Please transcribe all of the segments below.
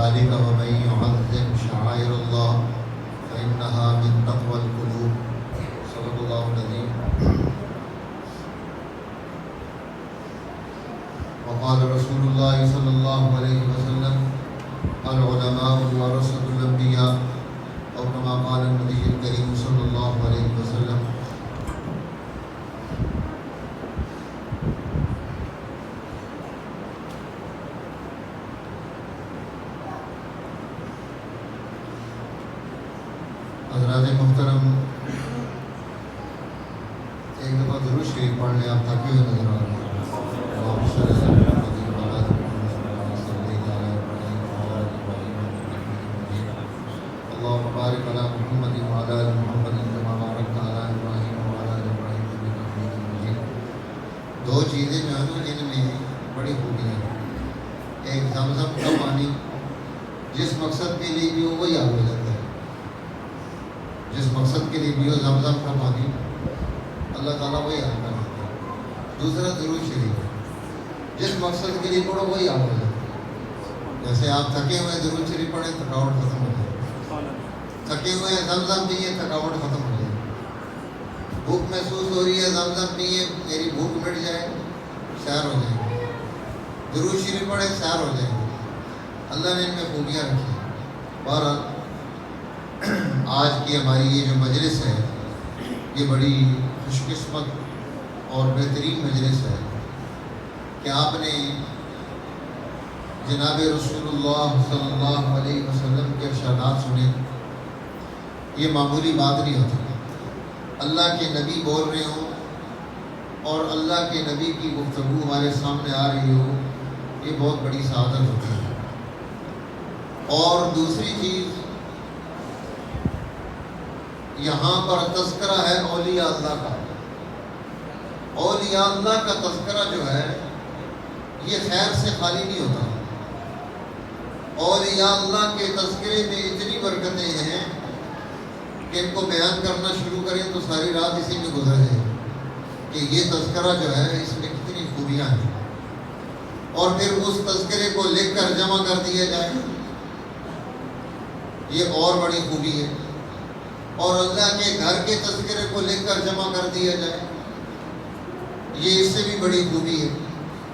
ذلك ومن يعظم شعائر الله فإنها من تقوى القلوب صدق الله العظيم. وقال رسول الله صلى الله عليه وسلم العلماء ورثة الأنبياء أو كما قال النبي الكريم صلى الله عليه وسلم. حضرات محترم، ایک دفعہ درود شریف پڑھ لیں، آپ تھکے ہوئے نظر آ رہے ہیں. اللهم بارك على محمد وعلى آل محمد كما باركت على إبراهيم وعلى آل إبراهيم إنك حميد مجيد. دو چیزیں جو ہیں ان میں بڑی خوبیاں ہیں. ایک زمزم کا پانی جس مقصد کے لیے بھی ہو وہی آگ ہو جاتا ہے. جس مقصد کے لیے بھی ہو زمزم کا پانی اللہ تعالیٰ وہی آگ کر دیتا ہے. دوسرا درود شریف جس مقصد کے لیے پڑھو وہی آگ ہو جاتا ہے. جیسے آپ تھکے ہوئے درود شریف پڑھیں تھکاوٹ ختم ہو جائے. تھکے ہوئے ہیں زمزم پیئے تھکاوٹ ختم ہو جائے. بھوک محسوس ہو رہی ہے زمزم پیئے میری بھوک مٹ جائے، سیر ہو جائے. درود شریف پڑھے سیر ہو جائے. اللہ نے ان میں خوبیاں رکھی ہیں. بہرحال آج کی ہماری یہ جو مجلس ہے یہ بڑی خوش قسمت اور بہترین مجلس ہے کہ آپ نے جناب رسول اللہ صلی اللہ علیہ وسلم کے ارشادات سنے. یہ معمولی بات نہیں ہوتی. اللہ کے نبی بول رہے ہوں اور اللہ کے نبی کی گفتگو ہمارے سامنے آ رہی ہو، یہ بہت بڑی سعادت ہوتی ہے. اور دوسری چیز، یہاں پر تذکرہ ہے اولیاء اللہ کا. اولیاء اللہ کا تذکرہ جو ہے یہ خیر سے خالی نہیں ہوتا. اولیاء اللہ کے تذکرے میں اتنی برکتیں ہیں کہ ان کو بیان کرنا شروع کریں تو ساری رات اسی میں گزر جائے کہ یہ تذکرہ جو ہے اس میں کتنی خوبیاں ہیں. اور پھر اس تذکرے کو لکھ کر جمع کر دیا جائے، یہ اور بڑی خوبی ہے. اور اللہ کے گھر کے تذکرے کو لکھ کر جمع کر دیا جائے، یہ اس سے بھی بڑی خوبی ہے.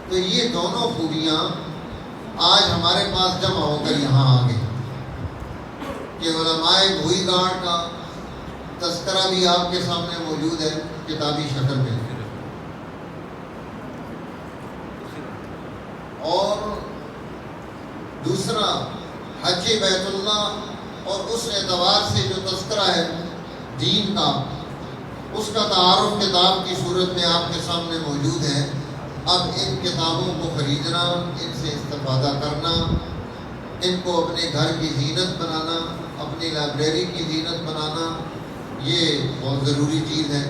تو یہ دونوں خوبیاں آج ہمارے پاس جمع ہو کر یہاں آ گئی کہ علماء بھوئی گاڑ کا تذکرہ بھی آپ کے سامنے موجود ہے کتابی شکل میں. اور دوسرا حج بیت اللہ اور اس اعتبار سے جو تذکرہ ہے دین کا، اس کا تعارف کتاب کی صورت میں آپ کے سامنے موجود ہے. اب ان کتابوں کو خریدنا، ان سے استفادہ کرنا، ان کو اپنے گھر کی زینت بنانا، اپنی لائبریری کی زینت بنانا، یہ بہت ضروری چیز ہے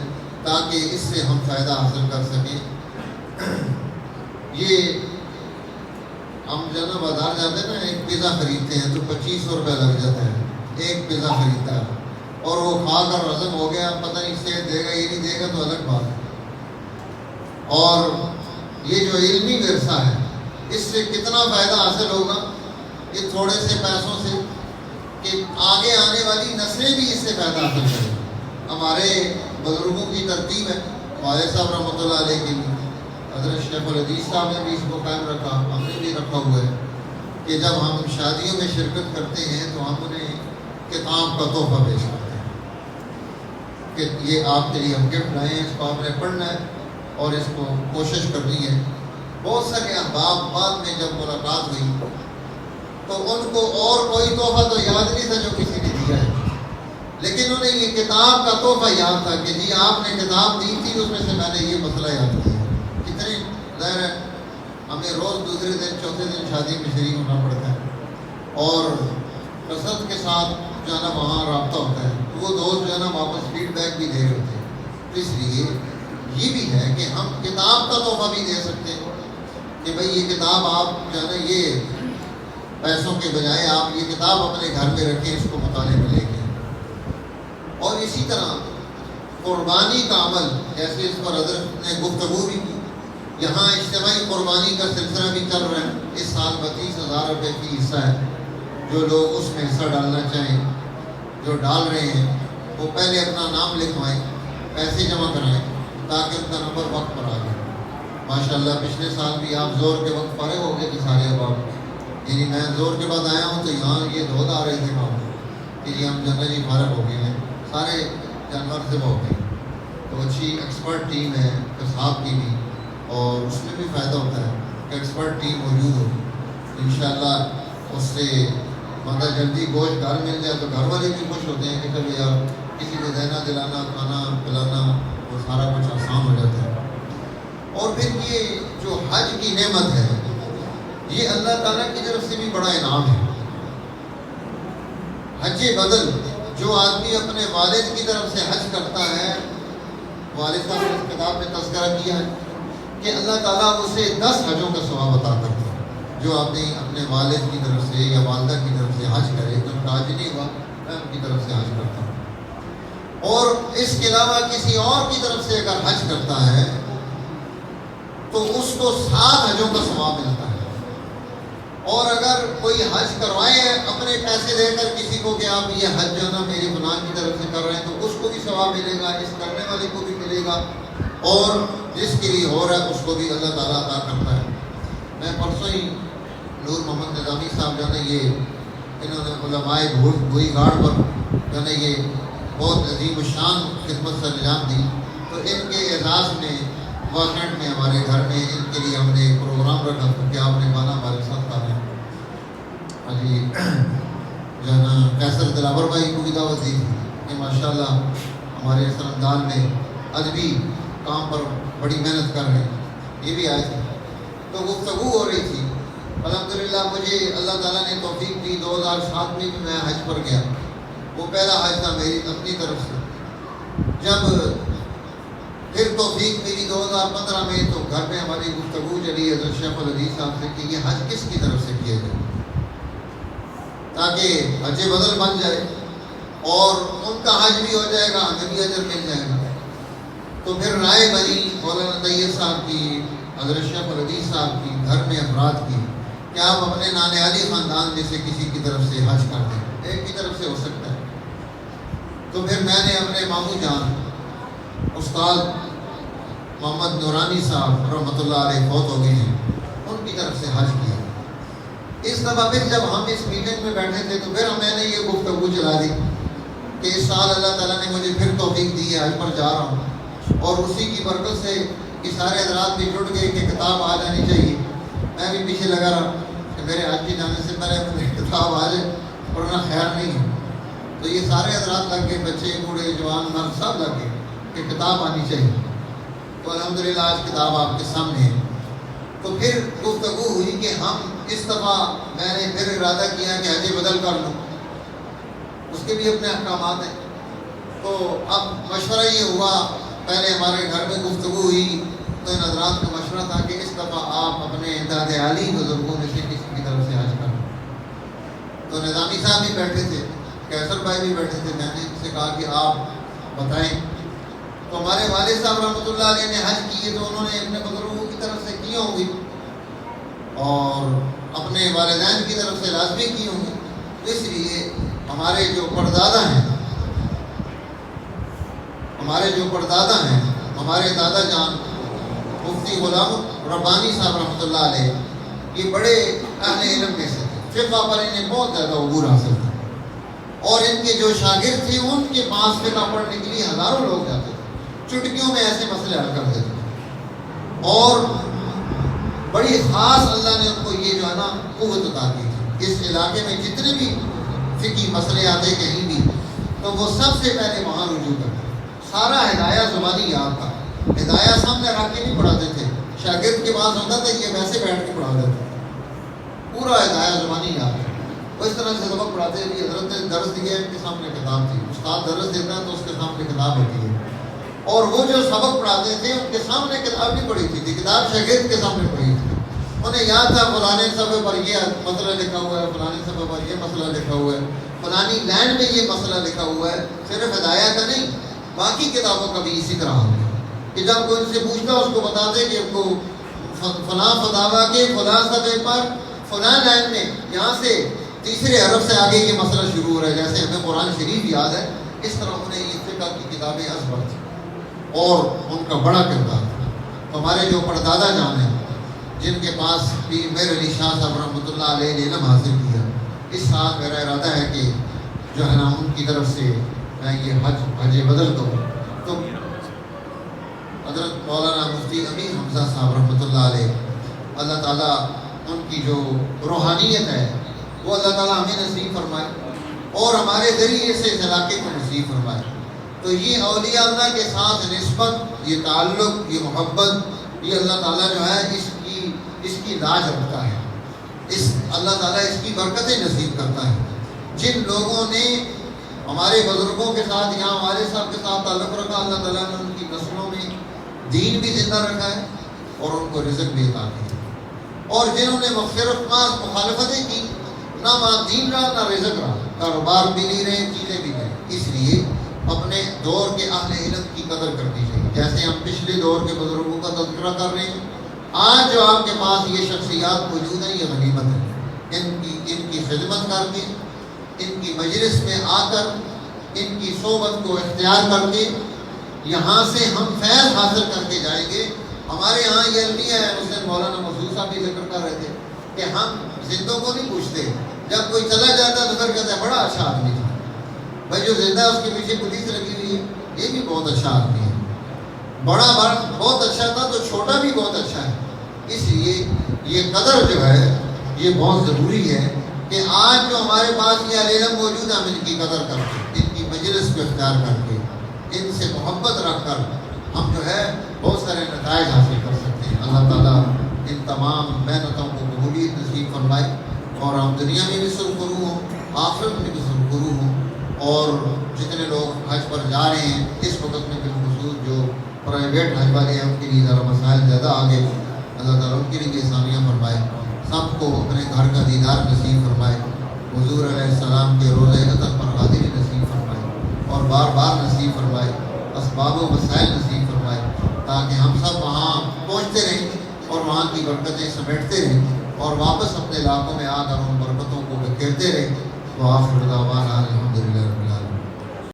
تاکہ اس سے ہم فائدہ حاصل کر سکیں. یہ ہم جو نا بازار جاتے ہیں نا، ایک پیزا خریدتے ہیں تو 2500 روپے لگ جاتا ہے ایک پیزا خریدتا ہے، اور وہ کھا کر ہضم ہو گیا، پتہ نہیں صحت دے گا یہ نہیں دے گا تو الگ بات ہے. اور یہ جو علمی ورثہ ہے اس سے کتنا فائدہ حاصل ہوگا یہ تھوڑے سے پیسوں سے، کہ آگے آنے والی نسلیں بھی اس سے فائدہ حاصل کریں. ہمارے بزرگوں کی ترتیب ہے، والد صاحب رحمۃ اللہ علیہ کی بھی، حضرت شیخ الحدیث صاحب نے بھی اس کو قائم رکھا، ہم نے بھی رکھا ہوا ہے کہ جب ہم شادیوں میں شرکت کرتے ہیں تو ہم انہیں کتاب کا تحفہ پیش کرتے ہیں کہ یہ آپ کے لیے ہم گفٹ لائے ہیں، اس کو آپ نے پڑھنا ہے اور اس کو کوشش کرنی ہے. بہت سارے احباب بعد میں جب ملاقات ہوئی تو ان کو اور کوئی تحفہ تو یاد نہیں تھا جو کسی نے دیا ہے، لیکن انہیں یہ کتاب کا تحفہ یاد تھا کہ جی آپ نے کتاب دی تھی، اس میں سے میں نے یہ مسئلہ یاد کیا. کتنی ظاہر ہے ہمیں روز دوسرے دن چوتھے دن شادی میں شریک ہونا پڑتا ہے اور کثرت کے ساتھ جو ہے نا وہاں رابطہ ہوتا ہے، وہ دوست جو ہے نا واپس فیڈ بیک بھی دے رہے ہوتے ہیں. تو اس لیے یہ بھی ہے کہ ہم کتاب کا تحفہ بھی دے سکتے ہیں کہ بھئی یہ کتاب آپ جو ہے نا یہ پیسوں کے بجائے آپ یہ کتاب اپنے گھر میں رکھیں، اس کو مطالعے میں لے کے. اور اسی طرح قربانی کا عمل، جیسے اس پر حضرت نے گفتگو بھی کی، یہاں اجتماعی قربانی کا سلسلہ بھی چل رہا ہے. اس سال 32,000 روپے کی حصہ ہے جو لوگ اس میں حصہ ڈالنا چاہیں، جو ڈال رہے ہیں، وہ پہلے اپنا نام لکھوائیں، پیسے جمع کرائیں تاکہ ان کا نمبر وقت پر آ جائے۔ ماشاءاللہ پچھلے سال بھی آپ زور کے وقت فارغ ہو گئے تھے سارے احباب، یعنی میں زور کے بعد آیا ہوں تو یہاں یہ دھود آ رہے تھے کام کہ جی ہم جنرل جی فارغ ہو گئے ہیں، سارے جانور سے ہو گئے۔ تو اچھی ایکسپرٹ ٹیم ہے قصاب کی بھی، اور اس میں بھی فائدہ ہوتا ہے کہ ایکسپرٹ ٹیم موجود ہو۔ انشاءاللہ اس سے مطلب جلدی گوشت گھر مل جائے تو گھر والے بھی خوش ہوتے ہیں کہ چلو یار کسی کو دینا دلانا کھانا پلانا وہ سارا کچھ آسان ہو جاتا ہے۔ اور پھر یہ جو حج کی نعمت ہے یہ اللہ تعالیٰ کی طرف سے بھی بڑا انعام ہے۔ حج بدل، جو آدمی اپنے والد کی طرف سے حج کرتا ہے، والد صاحب نے اس کتاب میں تذکرہ کیا ہے کہ اللہ تعالیٰ اسے 10 حجوں کا ثواب عطا کرتا ہے۔ جو آدمی اپنے والد کی طرف سے یا والدہ کی طرف سے حج کرے تو ان کا حج نہیں ہوا، میں ان کی طرف سے حج کرتا ہوں۔ اور اس کے علاوہ کسی اور کی طرف سے اگر حج کرتا ہے تو اس کو 7 حجوں کا ثواب ملتا ہے۔ اور اگر کوئی حج کروائے اپنے پیسے دے کر کسی کو کہ آپ یہ حج جو ہے نا میری فلاں کی طرف سے کر رہے ہیں تو اس کو بھی ثواب ملے گا، اس کرنے والے کو بھی ملے گا، اور جس کے لیے ہو رہا ہے اس کو بھی اللہ تعالیٰ عطا کرتا ہے۔ میں پرسوں ہی نور محمد نظامی صاحب جو ہے نا یہ انہوں نے علماء بھوئی گاڑ پر جو ہے نا یہ بہت عظیم الشان خدمت سے انجام دی، تو ان کے اعزاز میں واقعات میں ہمارے گھر میں ان کے لیے ہم نے ایک پروگرام رکھا کہ آپ نے مانا ہمارے ساتھ آنا جی جو ہے نا قیصر دلاور بھائی کو بھی دعوت دی تھی کہ ماشاءاللہ ہمارے سرمدان میں ادبی کام پر بڑی محنت کر رہے ہیں، یہ بھی آئے تھے۔ تو گفتگو ہو رہی تھی، الحمدللہ مجھے اللہ تعالیٰ نے توفیق دی، 2007 میں بھی میں حج پر گیا، وہ پہلا حج تھا میری اپنی طرف سے۔ جب پھر توفیق ملی 2015 میں تو گھر میں ہماری گفتگو چلی حضرت شیخ الحدیث صاحب سے کہ یہ حج کس کی طرف سے کیا جائے تاکہ حج بدل بن جائے اور ان کا حج بھی ہو جائے گا، ہمیں بھی اجر مل جائے گا۔ تو پھر رائے بنی مولانا طیب صاحب کی، حضرت شیخ الحدیث صاحب کی، گھر میں افراد کی کہ آپ اپنے نانے علی خاندان میں سے کسی کی طرف سے حج کر دیں، ایک کی طرف سے ہو سکتا ہے۔ تو پھر میں نے اپنے ماموں جان استاد محمد نورانی صاحب رحمۃ اللہ علیہ فوت ہو گئے ہیں، ان کی طرف سے حج کیا۔ اس دفعہ پھر جب ہم اس میٹنگ میں بیٹھے تھے تو پھر میں نے یہ گفتگو چلا دی کہ اس سال اللہ تعالیٰ نے مجھے پھر توفیق دی ہے، حج پر جا رہا ہوں، اور اسی کی برکت سے کہ سارے حضرات بھی جڑ گئے کہ کتاب آ جانی چاہیے۔ میں بھی پیچھے لگا رہا کہ میرے حج کے جانے سے پہلے میری کتاب آ جائے، ورنہ خیر نہیں ہے۔ تو یہ سارے حضرات لگ گئے، بچے بوڑھے جوان مرد سب لگ گئے کہ کتاب آنی چاہیے۔ تو الحمدللہ آج کتاب آپ کے سامنے ہے۔ تو پھر گفتگو ہوئی کہ ہم اس دفعہ میں نے پھر ارادہ کیا کہ حج بدل کر لوں، اس کے بھی اپنے احکامات ہیں۔ تو اب مشورہ یہ ہوا، پہلے ہمارے گھر میں گفتگو ہوئی تو ان حضرات کا مشورہ تھا کہ اس دفعہ آپ اپنے داد عالی بزرگوں میں سے کسی کی طرف سے حج کریں۔ تو نظامی صاحب بھی بیٹھے تھے، قیصر بھائی بھی بیٹھے تھے، میں نے ان سے کہا کہ آپ بتائیں۔ تو ہمارے والد صاحب رحمۃ اللہ علیہ نے حج کیے تو انہوں نے اپنے بزرگوں کی طرف سے کی ہوں گی اور اپنے والدین کی طرف سے لازمی کی ہوں گی۔ اس لیے ہمارے جو پردادا ہیں، ہمارے دادا جان مفتی غلام ربانی صاحب رحمۃ اللہ علیہ، یہ بڑے اہل علم میں سے تھے، فقہ پر انہیں بہت زیادہ عبور حاصل تھا، اور ان کے جو شاگرد تھے ان کے پاس فقہ پڑھنے کے لیے ہزاروں لوگ جاتے تھے، چٹکیوں میں ایسے مسئلے حل کر دیتے تھے، اور بڑی خاص اللہ نے ان کو یہ جو ہے نا قوت عطا کی تھی۔ اس علاقے میں جتنے بھی فقہی مسئلے آتے کہیں بھی تو وہ سب سے پہلے وہاں رجوع کرتے، سارا ہدایہ زبانی یاد تھا، ہدایہ سامنے رکھ کے نہیں پڑھاتے تھے، شاگرد کے پاس ہوتا تھا یہ ویسے بیٹھ کے پڑھا دیتے، پورا ہدایہ زبانی یاد ہے۔ وہ اس طرح سے سبق پڑھاتے ہیں کہ حضرت نے درس دیا، ان کے سامنے کتاب تھی، استاد درس دیتا ہے تو اس کے سامنے کتاب ہوتی ہے، اور وہ جو سبق پڑھاتے تھے ان کے سامنے کتاب نہیں پڑھی تھی، کتاب شاگرد کے سامنے پڑھی تھی، انہیں یاد تھا فلانے صفحے پر یہ مسئلہ لکھا ہوا ہے، فلانے صفحے پر یہ مسئلہ لکھا ہوا ہے، فلانی لائن میں یہ مسئلہ لکھا ہوا ہے، صرف ہدایہ کا نہیں باقی کتابوں کا بھی اسی طرح ہوگا کہ جب کوئی ان سے پوچھتا اس کو بتاتے کہ ان کو فلاں فتاویٰ کے فلاں صفحے پر فلاں لائن میں یہاں سے تیسرے حرف سے آگے یہ مسئلہ شروع ہو رہا ہے. جیسے ہمیں قرآن شریف یاد ہے اس طرح انہیں یہ فقہ کی کتابیں ازبر تھیں اور ان کا بڑا کردار تھا. تو ہمارے جو پردادا جان ہیں جن کے پاس پیر میر علی شاہ صاحب رحمۃ اللہ علیہ نے علم حاصل کیا، اس سال میرا ارادہ ہے کہ جو ہے نا ان کی طرف سے میں یہ حج بدل کروں. تو حضرت مولانا مفتی امین حمزہ صاحب رحمۃ اللہ علیہ، اللہ تعالیٰ ان کی جو روحانیت ہے وہ اللہ تعالیٰ ہمیں نصیب فرمائے اور ہمارے ذریعے سے اس علاقے کو نصیب فرمائے. تو یہ اولیاء اللہ کے ساتھ نسبت، یہ تعلق، یہ محبت، یہ اللہ تعالیٰ جو ہے اس کی لاج رکھتا ہے. اللہ تعالیٰ اس کی برکتیں نصیب کرتا ہے. جن لوگوں نے ہمارے بزرگوں کے ساتھ یہاں ہمارے صاحب کے ساتھ تعلق رکھا، اللہ تعالیٰ نے ان کی نسلوں میں دین بھی زندہ رکھا ہے اور ان کو رزق بھی عطا کیا. اور جنہوں نے مخالفتیں کی، نہ دین رہا نہ رزق رہا، کاروبار بھی نہیں رہے، چیزیں بھی نہیں. اس لیے اپنے دور کے اہل علم کی قدر کرنی چاہیے. جیسے ہم پچھلے دور کے بزرگوں کا تذکرہ کر رہے ہیں، آج جو آپ کے پاس یہ شخصیات موجود ہیں یہ غنیمت ہے. ان کی خدمت کر کے، ان کی مجلس میں آ کر، ان کی صحبت کو اختیار کر کے یہاں سے ہم فیض حاصل کر کے جائیں گے. ہمارے یہاں یہ المیہ ہے، اس دن مولانا مسعود صاحب بھی ذکر کر رہے تھے کہ ہم زندوں کو نہیں پوچھتے، جب کوئی چلا جاتا تو پھر کہتے ہیں بڑا اچھا آدمی تھا. بھائی جو زندہ ہے اس کے پیچھے پولیس لگی ہوئی ہے، یہ بھی بہت اچھا آدمی ہے. بڑا بہت اچھا تھا تو چھوٹا بھی بہت اچھا ہے. اس لیے یہ قدر جو ہے یہ بہت ضروری ہے کہ آج جو ہمارے پاس یہ علم موجود ہے، ہم ان کی قدر کر کے، ان کی مجلس کو اختیار کر کے، ان سے محبت رکھ کر ہم جو ہے بہت سارے نتائج حاصل کر سکتے ہیں. اللہ تعالیٰ ان تمام محنتوں کو قبولیت نصیب فرمائے اور ہم دنیا میں بھی سرخرو ہوں، آخرت میں بھی سرخرو ہوں. اور جتنے لوگ حج پر جا رہے ہیں اس وقت میں بالخصوص جو پرائیویٹ حج والے ہیں ان کے لیے ذرا مسائل زیادہ آگے، اللہ تعالیٰ ان کے لیے آسانیاں فرمائے. سب کو اپنے گھر کا دیدار نصیب فرمائے. حضور علیہ السلام کے روضہ عطر پر حاضری نصیب فرمائے اور بار بار نصیب فرمائے. اسباب و وسائل نصیب فرمائے تاکہ ہم سب وہاں پہنچتے رہیں اور وہاں کی برکتیں سمیٹتے رہیں اور واپس اپنے علاقوں میں آ کر ان برکتوں کو بکھیرتے رہیں. وآخر دعوانا الحمدللہ.